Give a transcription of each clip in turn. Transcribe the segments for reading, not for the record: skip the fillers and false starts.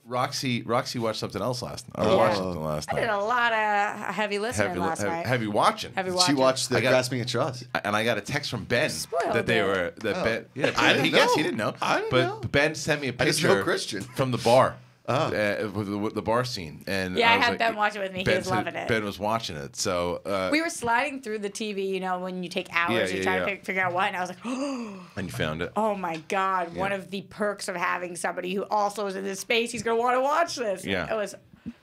Roxy watched something else last night. I watched something last night. I did a lot of heavy listening last night. Heavy watching. She watched the Grasping at Straws. And I got a text from Ben Spoiled Ben. Yeah, I didn't he know. guessed he didn't know. I didn't know. But Ben sent me a I just know picture Christian. from the bar. With the bar scene, and Yeah, I was had like, Ben watch it with me. He was loving it. Ben was watching it, so we were sliding through the TV, you know, when you take hours to try to figure out what, and I was like, oh. And you found it. Oh my God! One of the perks of having somebody who also is in this space, he's gonna want to watch this. Yeah, it was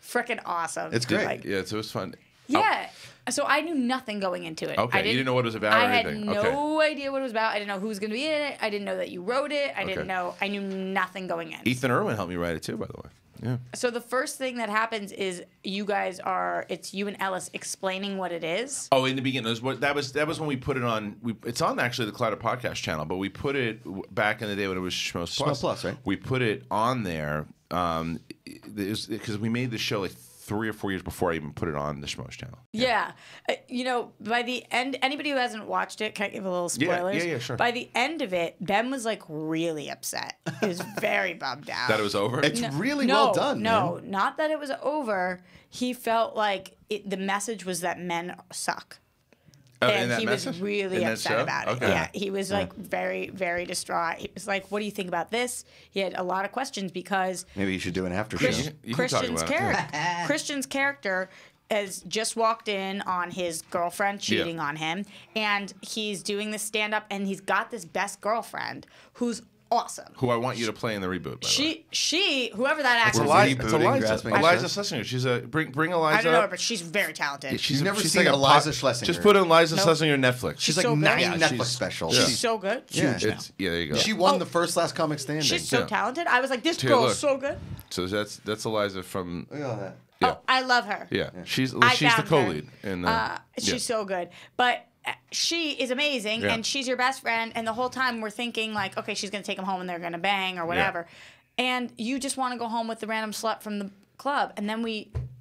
freaking awesome. It's great. Like, so it was fun. Yeah. So I knew nothing going into it. Okay, you didn't know what it was about or anything. I had no idea what it was about. I didn't know who was going to be in it. I didn't know that you wrote it. I didn't know. I knew nothing going in. Ethan Irwin helped me write it too, by the way. Yeah. So the first thing that happens is you guys it's you and Ellis explaining what it is. Oh, in the beginning, that was when we put it on. It's on actually the Clouder Podcast channel, but we put it back in the day when it was Schmoes Plus. Schmoes Plus, right? We put it on there because we made the show like 3 or 4 years before I even put it on the Schmoes channel. Yeah. You know, by the end, anybody who hasn't watched it, can I give a little spoilers? Yeah, sure. By the end of it, Ben was like really upset. He was very bummed out. That it was over? It's really well done, No, man. not that it was over. He felt like the message was that men suck. And he was really upset about it. Okay. Yeah, he was like very, very distraught. He was like, "What do you think about this?" He had a lot of questions because maybe you should do an after show. Christian's character has just walked in on his girlfriend cheating on him, and he's doing this stand up, and he's got this best girlfriend who's awesome. Who I want you to play in the reboot. By the way. Whoever that actor it's Eliza Schlesinger. She's bring Eliza. I don't know her, but she's very talented. Yeah, she's never seen like Eliza Schlesinger. Just put Eliza Schlesinger on Netflix. She's like so 9 Netflix specials. She's so good. Yeah. There you go. She won the first Last Comic Standing. She's so talented. I was like, this girl is so good. So that's Eliza from. Look at all that. Yeah. Oh, I love her. Yeah, she's the co-lead. She's so good, but she is amazing, and she's your best friend. And the whole time we're thinking like, okay, she's gonna take him home and they're gonna bang or whatever, and you just want to go home with the random slut from the club, and then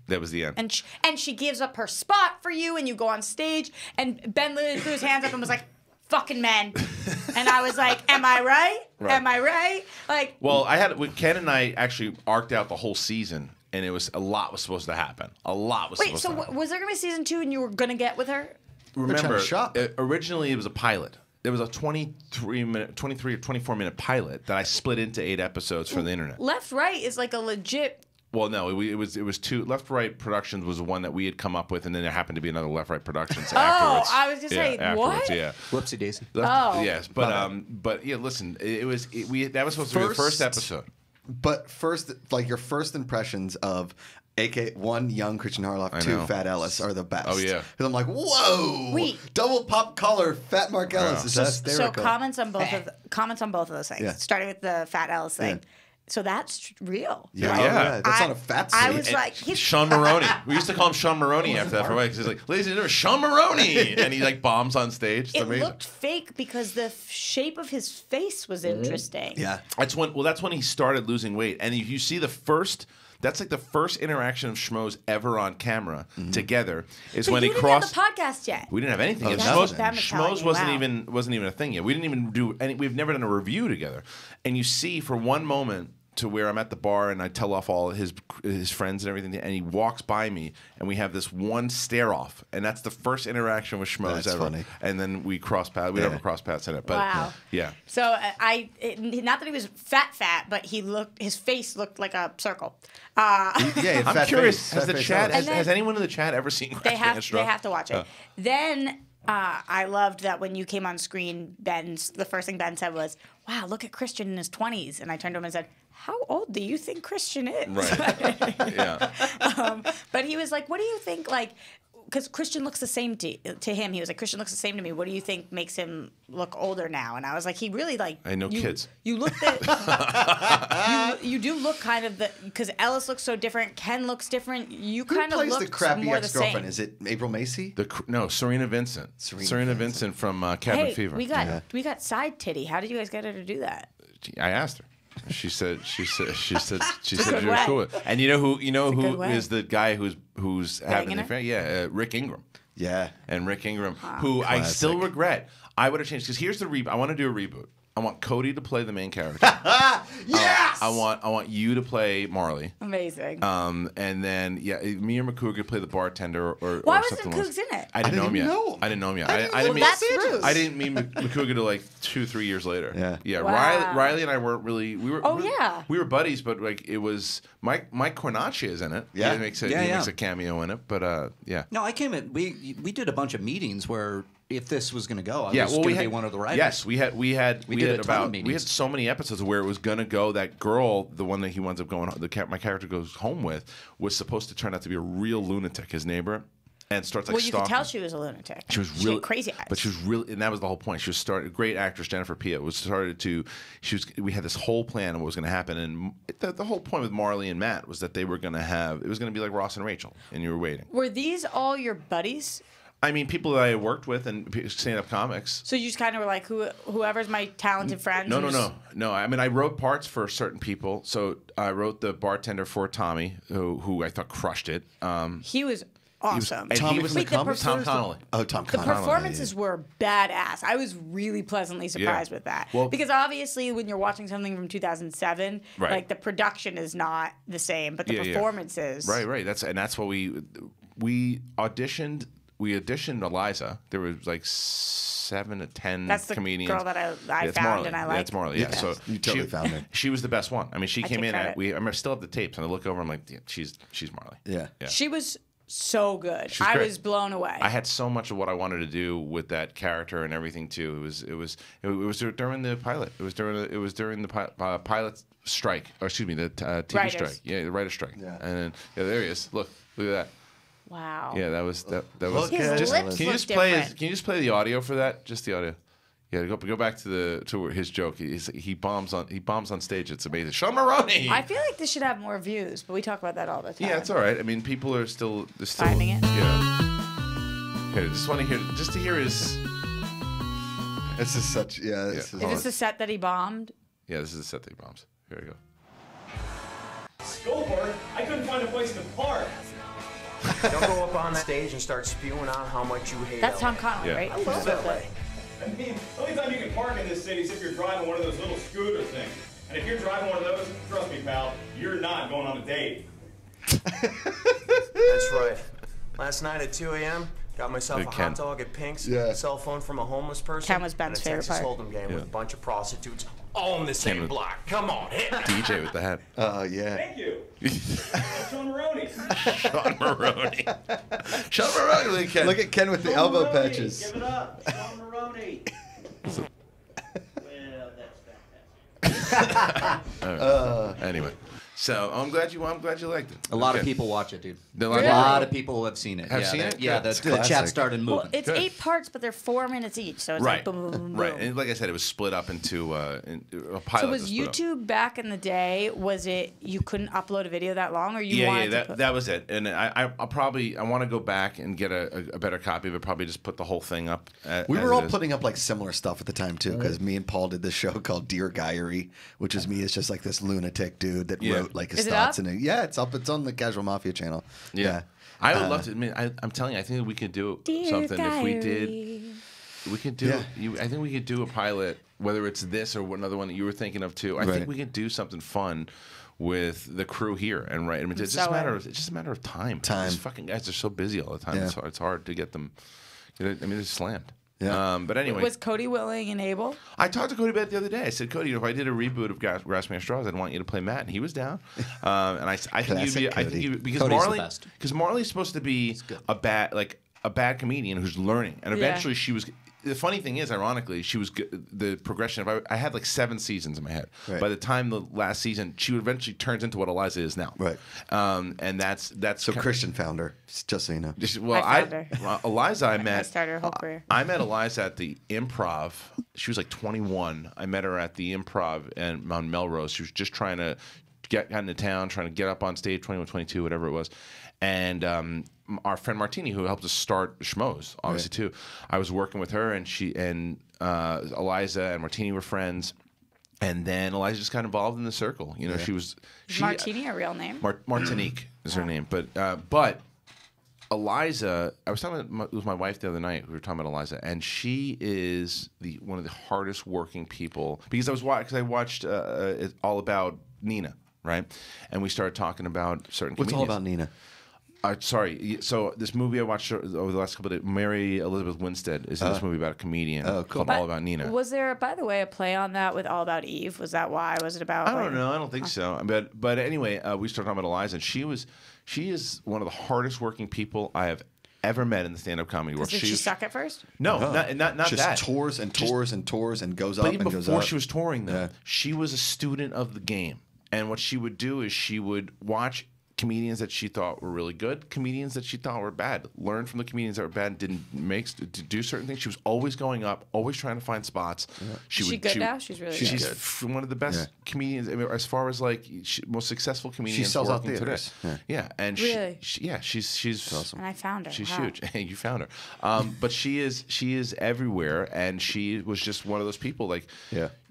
that was the end. And she gives up her spot for you, and you go on stage, and Ben literally threw his hands up and was like, "Fucking men," and I was like, "Am I right? Am I right?" Like, well, Ken and I actually arced out the whole season. And a lot was supposed to happen. A lot was supposed to happen. Wait, so was there going to be season 2 and you were going to get with her? Remember, originally it was a pilot. There was a 23 or 24 minute pilot that I split into 8 episodes from the internet. Left Right is like a legit... Well, no, it was 2. Left Right Productions was the one that we had come up with, and then there happened to be another Left Right Productions afterwards. Oh, I was just saying, what? Yeah. Whoopsie daisy. Yes, but yeah, listen, that was supposed to be the first episode. But first, like your first impressions of AK 1 young Christian Harloff, 2 Fat Ellis are the best. Oh yeah, because I'm like, whoa, wait, double pop collar Fat Mark Ellis is hysterical. So comments on both of those things. Starting with the Fat Ellis thing. Yeah. So that's real. Yeah, right? yeah. That's on a fat suit. I was like, Sean Maroney. We used to call him Sean Maroney after that for a while. He's like, ladies and gentlemen, Sean Maroney, and he like bombs on stage. It's amazing. It looked fake because the shape of his face was interesting. Yeah, that's when he started losing weight, and you see the first. That's like the first interaction of Schmoes ever on camera together is when he crossed. We didn't have the podcast yet. We didn't have anything yet. Schmoes wasn't even a thing yet. We didn't even do any. We've never done a review together. And you see for one moment to where I'm at the bar and I tell off all his friends and everything, and he walks by me and we have this one stare off, and that's the first interaction with Schmoes that's ever. Funny. And then we cross paths. We never cross paths in it, but yeah. So not that he was fat, but his face looked like a circle. I'm curious. Has anyone in the chat ever seen? They have to watch it. Then. I loved that when you came on screen, the first thing Ben said was, "Wow, look at Christian in his 20s." And I turned to him and said, "How old do you think Christian is?" Right. Yeah. But he was like, "What do you think?" Like, because Christian looks the same to him. He was like, "Christian looks the same to me. What do you think makes him look older now?" And I was like, "He really like." I know kids. You look you do look kind of because Ellis looks so different. Ken looks different. You kind of look more the same. Who plays the crappy ex-girlfriend? Is it April Macy? No, Serena Vincent. Serena Vincent from Cabin Fever. We got side titty. How did you guys get her to do that? I asked her. She said she was cool with it. And you know who is the guy who's having the affair? Yeah, Rick Ingram. Yeah. And Rick Ingram, who classic. I still regret. I would have changed because here's the reboot. I want to do a reboot. I want Cody to play the main character. Yes. I want you to play Marley. Amazing. And then me or McCougar could play the bartender or Why or wasn't something Cougs in it? I didn't know him yet. I didn't know him yet. I didn't meet. That's rude. I didn't meet McCougar till like 2-3 years later. Yeah. Yeah. Wow. Riley and I weren't really. We were. We were buddies, but like it was Mike Cornacchia is in it. Yeah. He makes a cameo in it. But yeah. No, I came in. We did a bunch of meetings where if this was going to go, I was going to be one of the writers. Yes, we had so many episodes where it was going to go. That girl, the one that he winds up going, my character goes home with, was supposed to turn out to be a real lunatic, his neighbor, and starts like stalking. Well, you could tell she was a lunatic. She was really crazy eyes. But she was really, and that was the whole point. She was great actress Jennifer Pia we had this whole plan of what was going to happen, and the whole point with Marley and Matt was that they were going to it was going to be like Ross and Rachel, and you were waiting. Were these all your buddies? I mean, people that I worked with and stand-up comics. So you just kind of were like, whoever's my talented friend? No. I mean, I wrote parts for certain people. So I wrote the bartender for Tommy, who I thought crushed it. He was awesome. He was Tom Connolly. Oh, Tom Connolly. The performances were badass. I was really pleasantly surprised with that. Well, because obviously when you're watching something from 2007, like the production is not the same, but the performances. Right. That's what we auditioned. We auditioned Eliza. There was like 7 to 10 That's the comedians. Girl that I found Marley. and I liked. That's Marley. Yeah. So you totally found her. She was the best one. I mean, she came in. I still have the tapes, and I look over. I'm like, she's Marley. Yeah. She was so good. I was blown away. I had so much of what I wanted to do with that character and everything too. It was during the pilot. It was during the pilot strike, or excuse me, the TV strike. Yeah, the writer's strike. Yeah. And then there he is. Look at that. Wow. Yeah, that was. His lips can you just play the audio for that? Just the audio. Yeah, go back to his joke. He bombs on stage. It's amazing. Sean Maroney. I feel like this should have more views, but we talk about that all the time. Yeah, it's all right. I mean, people are still finding it. Yeah. Okay, just want to hear his. This is such Is this the set that he bombed? Yeah, this is the set that he bombs. Here we go. Scoreboard. I couldn't find a place to park. Don't go up on stage and start spewing out how much you hate. That's Tom Connolly, right? I love that way. I mean, the only time you can park in this city is if you're driving one of those little scooter things. And if you're driving one of those, trust me, pal, you're not going on a date. That's right. Last night at 2 a.m., got myself a hot dog at Pink's, cell phone from a homeless person, Ken was Ben's favorite part. and a Texas Hold'em game with a bunch of prostitutes all in the same block. Come on, hit me. DJ with the hat. Yeah. Thank you. Sean Maroney. Sean Maroney. Look at Ken with the elbow patches. Give it up. Sean Maroney. Well, that's fantastic. Anyway. So I'm glad you liked it. A lot of people watch it, dude. A lot of people have seen it. Have seen it? Yeah, the chat started moving. Well, it's 8 parts, but they're 4 minutes each, so it's like boom, boom, boom, boom. Right, and like I said, it was split up into a pilot. So was YouTube back in the day? Was it you couldn't upload a video that long, or you wanted to that was it. And I want to go back and get a better copy of it. Probably just put the whole thing up. We were all putting up like similar stuff at the time too, because me and Paul did this show called Dear Diary, which is me as just like this lunatic dude that wrote like his thoughts in it. Yeah, it's up. It's on the Casual Mafia channel. Yeah. I would love to. I mean, I'm telling you, I think we could do something if we did. We could do. I think we could do a pilot, whether it's this or another one that you were thinking of too. I think we could do something fun with the crew here and I mean, it's just a matter of time. These fucking guys are so busy all the time. Yeah. It's hard to get them. I mean, they're slammed. Yeah. But anyway, was Cody willing and able? I talked to Cody about it the other day. I said, Cody, if I did a reboot of Grasping at Straws, I'd want you to play Matt, and he was down. And I think you'd be because Marley's supposed to be a bad comedian who's learning, and eventually she was. The funny thing is, ironically, she was the progression of. I had like 7 seasons in my head. Right. By the time the last season, she eventually turns into what Eliza is now. Right. And that's so Christian found her. Just so you know. Well, I found her. Eliza, I met. I started her whole career. I met Eliza at the Improv. She was like 21. I met her at the Improv on Melrose. She was just trying to get into town, trying to get up on stage, 21, 22, whatever it was. And our friend Martini, who helped us start Schmoes, obviously too. I was working with her, and she and Eliza and Martini were friends. And then Eliza just got involved in the circle. You know, she was Martini, a real name? Martinique is her name, but Eliza, I was talking with my wife the other night. We were talking about Eliza, and she is one of the hardest working people. Because I watched it's All About Nina, right? And we started talking about certain. What's comedians. All About Nina? Sorry. So this movie I watched over the last couple of days, Mary Elizabeth Winstead is in this movie about a comedian called All About Nina. Was there, by the way, a play on that with All About Eve? Was that why? Was it about? I don't know. I don't think so. But anyway, we started talking about Eliza, and she is one of the hardest working people I have ever met in the stand-up comedy world. Did she suck at first? No, not just that. Tours and tours and tours and goes up and goes up. But even before she was touring, though, she was a student of the game. And what she would do is she would watch comedians that she thought were really good, comedians that she thought were bad, learn from the comedians that were bad, didn't to do certain things. She was always going up, always trying to find spots. Yeah. She's good now? She's really good. She's one of the best comedians, I mean, as far as like most successful comedians. She sells out today. theaters. Yeah, and really? she's awesome. And I found her. She's huge. You found her. But she is everywhere, and she was just one of those people. Like,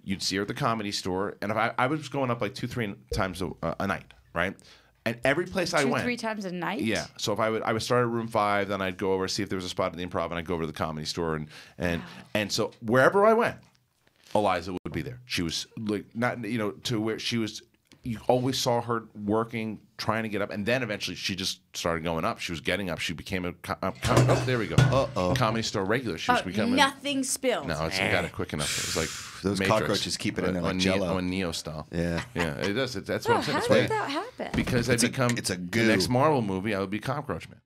you'd see her at the Comedy Store, and if I was going up like 2-3 times a night, right? And every place I went, 2-3 times a night. Yeah. So if I would start at room 5, then I'd go over see if there was a spot at the Improv, and I'd go over to the Comedy Store, and so wherever I went, Eliza would be there. She was like not to where she was. You always saw her working, trying to get up, and then eventually she just started going up. She was getting up. She became oh, there we go. Comedy Store regular. She was becoming nothing spilled. No, it's got it quick enough. It was like those Matrix, cockroaches keep it in there like Jello. on Neo style. Yeah, it does. That's what I'm saying. How did that happen? Because it's a goo. the next Marvel movie. I would be Cockroach Man.